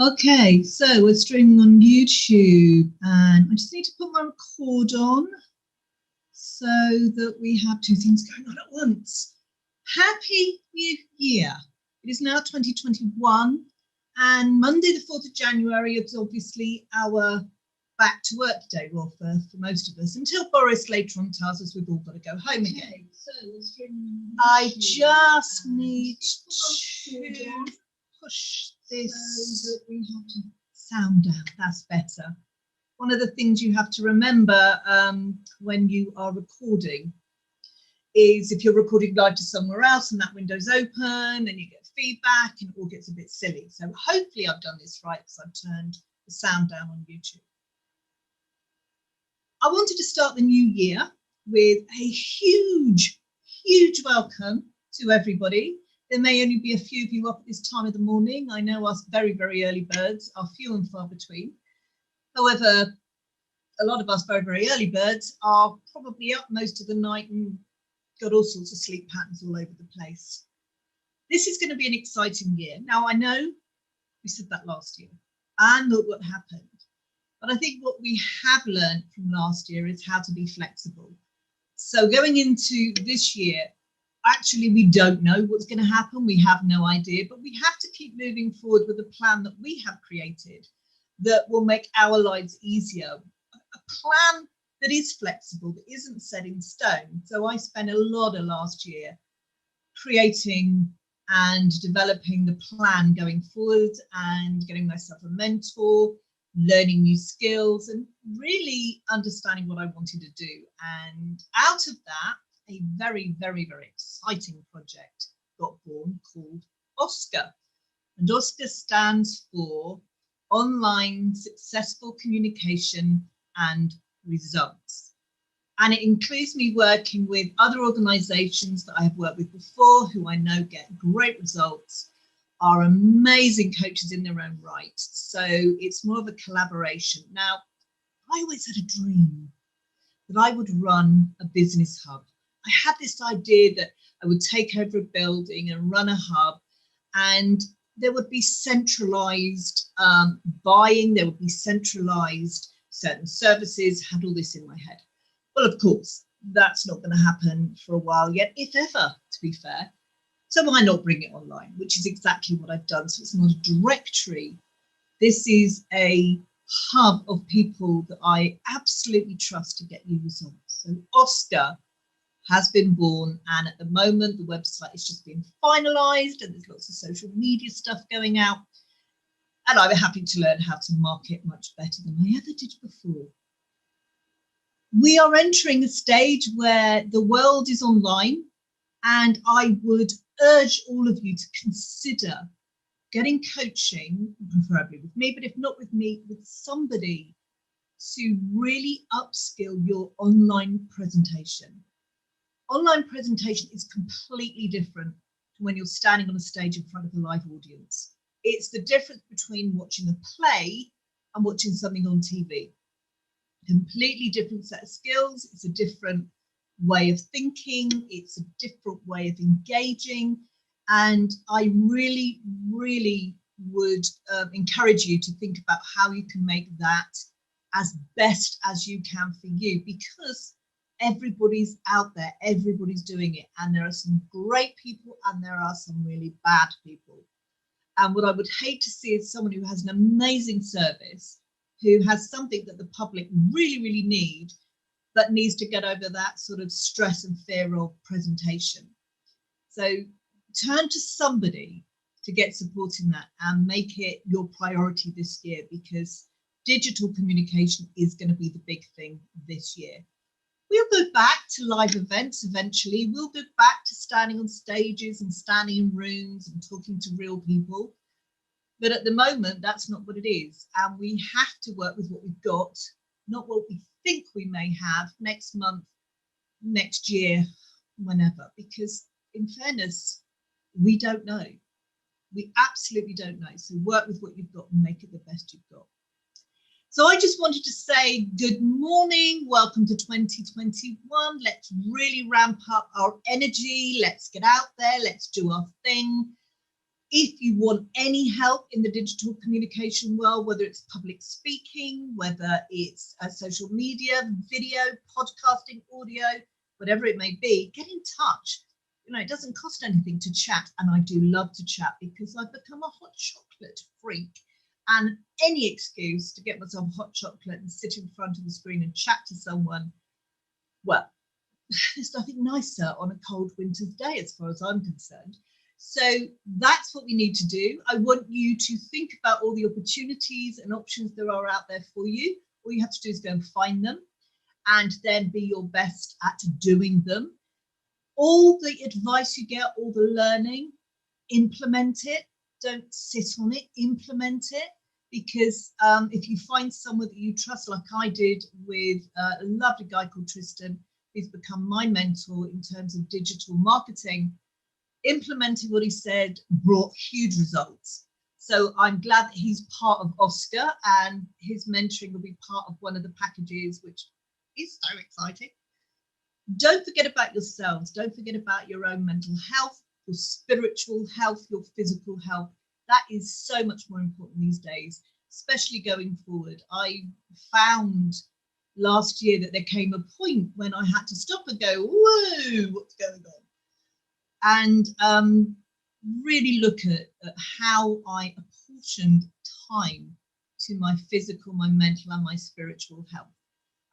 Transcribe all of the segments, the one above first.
Okay, so we're streaming on YouTube, and I just need to put my record on so that we have two things going on at once. Happy New Year! It is now 2021, and Monday, the 4th of January, is obviously our back to work day, well, for most of us, until Boris later on tells us we've all got to go home again. So we're streaming on I just need to push this so that we have to sound out. That's better. One of the things you have to remember when you are recording is if you're recording live to somewhere else and that window's open, then you get feedback and it all gets a bit silly. So hopefully I've done this right because I've turned the sound down on YouTube. I wanted to start the new year with a huge welcome to everybody. There may only be a few of you up at this time of the morning. I know us very early birds are few and far between. However, a lot of us very early birds are probably up most of the night and got all sorts of sleep patterns all over the place. This is going to be an exciting year. Now, I know we said that last year and look what happened. But I think what we have learned from last year is how to be flexible. So going into this year, actually, we don't know what's going to happen. We have no idea, but we have to keep moving forward with a plan that we have created that will make our lives easier. A plan that is flexible, that isn't set in stone. So I spent a lot of last year creating and developing the plan going forward and getting myself a mentor, learning new skills and really understanding what I wanted to do. And out of that, a very exciting project got born called OSCAR. And OSCAR stands for Online Successful Communication and Results. And it includes me working with other organizations that I have worked with before who I know get great results, are amazing coaches in their own right. So it's more of a collaboration. Now, I always had a dream that I would run a business hub. I had this idea that I would take over a building and run a hub, and there would be centralized buying, there would be centralized certain services, had all this in my head. Well, of course, that's not going to happen for a while yet, if ever, to be fair. So why not bring it online, which is exactly what I've done. So it's not a directory. This is a hub of people that I absolutely trust to get you results. So OSCAR has been born, and at the moment the website is just being finalized and there's lots of social media stuff going out. And I'm happy to learn how to market much better than I ever did before. We are entering a stage where the world is online, and I would urge all of you to consider getting coaching, preferably with me, but if not with me, with somebody to really upskill your online presentation. Online presentation is completely different to when you're standing on a stage in front of a live audience. It's the difference between watching a play and watching something on TV. Completely different set of skills. It's a different way of thinking. It's a different way of engaging. And I really would encourage you to think about how you can make that as best as you can for you, because everybody's out there, everybody's doing it. And there are some great people and there are some really bad people. And what I would hate to see is someone who has an amazing service, who has something that the public really need, but needs to get over that sort of stress and fear of presentation. So turn to somebody to get support in that and make it your priority this year, because digital communication is going to be the big thing this year. We'll go back to live events eventually. We'll go back to standing on stages and standing in rooms and talking to real people. But at the moment, that's not what it is. And we have to work with what we've got, not what we think we may have next month, next year, whenever. Because in fairness, we don't know. We absolutely don't know. So work with what you've got and make it the best you've got. So I just wanted to say good morning. Welcome to 2021. Let's really ramp up our energy. Let's get out there. Let's do our thing. If you want any help in the digital communication world, whether it's public speaking, whether it's social media, video, podcasting, audio, whatever it may be, get in touch. You know, it doesn't cost anything to chat, and I do love to chat because I've become a hot chocolate freak, and any excuse to get myself a hot chocolate and sit in front of the screen and chat to someone, well, there's nothing nicer on a cold winter's day as far as I'm concerned. So that's what we need to do. I want you to think about all the opportunities and options there are out there for you. All you have to do is go and find them and then be your best at doing them. All the advice you get, all the learning, implement it. Don't sit on it, implement it. Because if you find someone that you trust, like I did with a lovely guy called Tristan, who's become my mentor in terms of digital marketing, implementing what he said brought huge results. So I'm glad that he's part of Oscar, and his mentoring will be part of one of the packages, which is so exciting. Don't forget about yourselves. Don't forget about your own mental health, your spiritual health, your physical health. That is so much more important these days, especially going forward. I found last year that there came a point when I had to stop and go, whoa, what's going on? And really look at how I apportioned time to my physical, my mental, and my spiritual health.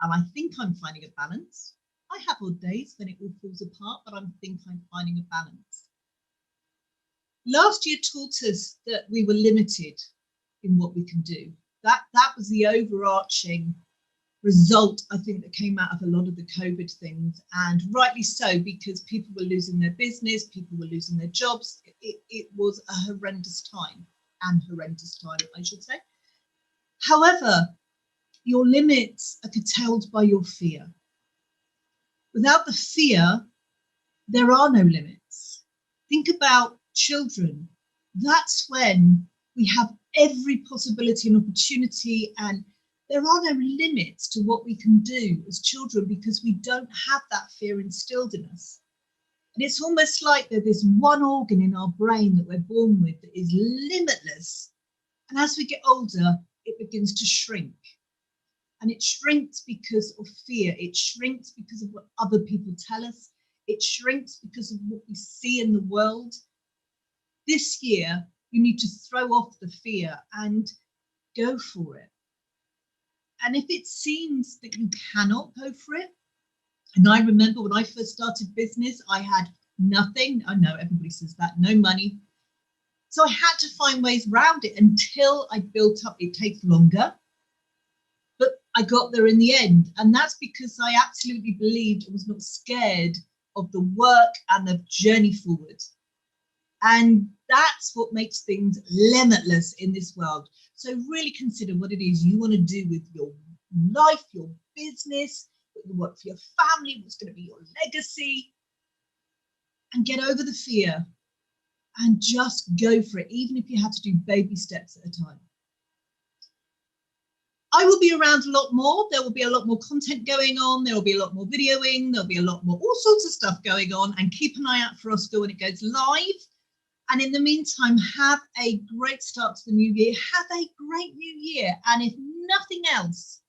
And I think I'm finding a balance. I have odd days when it all falls apart, but I think I'm finding a balance. Last year taught us that we were limited in what we can do. That was the overarching result, I think, that came out of a lot of the COVID things, and rightly so, because people were losing their business, people were losing their jobs. It was a horrendous time, I should say. However, your limits are curtailed by your fear. Without the fear, there are no limits. Think about children. That's when we have every possibility and opportunity, and there are no limits to what we can do as children because we don't have that fear instilled in us. And it's almost like there's this one organ in our brain that we're born with that is limitless. And as we get older, it begins to shrink. And it shrinks because of fear. It shrinks because of what other people tell us. It shrinks because of what we see in the world. This year, you need to throw off the fear and go for it. And if it seems that you cannot go for it, and I remember when I first started business, I had nothing. I know everybody says that, no money. So I had to find ways around it until I built up. It takes longer, but I got there in the end. And that's because I absolutely believed and was not scared of the work and the journey forward. And that's what makes things limitless in this world. So really consider what it is you want to do with your life, your business, what you want for your family, what's going to be your legacy, and get over the fear and just go for it, even if you have to do baby steps at a time. I will be around a lot more. There will be a lot more content going on. There will be a lot more videoing. There'll be a lot more, all sorts of stuff going on, and keep an eye out for Oscar when it goes live. And in the meantime, have a great start to the new year. Have a great new year. And if nothing else,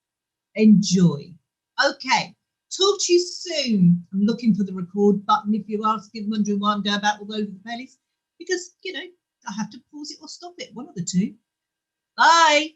enjoy. Okay, talk to you soon. I'm looking for the record button if you're wondering why I'm going about all over the place. Because, you know, I have to pause it or stop it, one of the two. Bye.